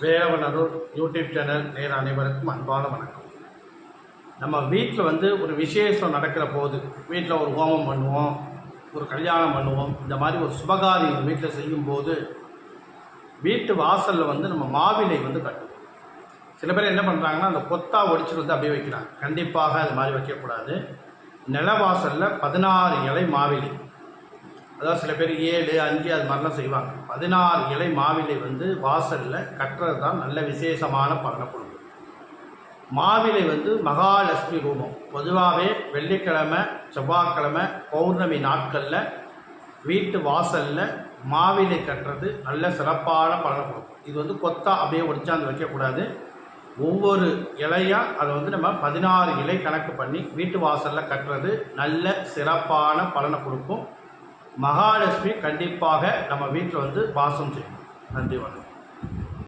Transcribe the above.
வேலவனூர் YouTube channel நேர் அனைவருக்கும் அன்பான வணக்கம். நம்ம வீட்டில் ஒரு விசேஷம் நடக்கிற போது வீட்டில் ஒரு ஹோமம் பண்ணுவோம், ஒரு கல்யாணம் பண்ணுவோம். இந்த மாதிரி ஒரு சுபகாரியம் வீட்டில் செய்யும்போது வீட்டு வாசலில் நம்ம மாவிலை கட்டுவோம். சில பேர் என்ன பண்ணுறாங்கன்னா அந்த கொத்தா ஒடிச்சுட்டு அப்படியே வைக்கிறாங்க. கண்டிப்பாக அது மாதிரி வைக்கக்கூடாது. நிலவாசலில் 16 இலை மாவிலை, அதாவது சில பேர் 7, 5 அது மாதிரிலாம் செய்வாங்க. 16 இலை மாவிலை வாசலில் கட்டுறது தான் நல்ல விசேஷமான பலனை கொடுக்கும். மாவிலை மகாலட்சுமி ரூபம். பொதுவாகவே வெள்ளிக்கிழமை, செவ்வாய்க்கிழமை, பௌர்ணமி நாட்களில் வீட்டு வாசலில் மாவிலை கட்டுறது நல்ல சிறப்பான பலனை கொடுக்கும். இது கொத்தா அப்படியே ஒடிச்சாந்து வைக்கக்கூடாது. ஒவ்வொரு இலையாக அதை நம்ம 16 இலை கணக்கு பண்ணி வீட்டு வாசலில் கட்டுறது நல்ல சிறப்பான பலனை கொடுக்கும். மகாலட்சுமி கண்டிப்பாக நம்ம வீட்டில் வாசம் செய்யும். நன்றி, வணக்கம்.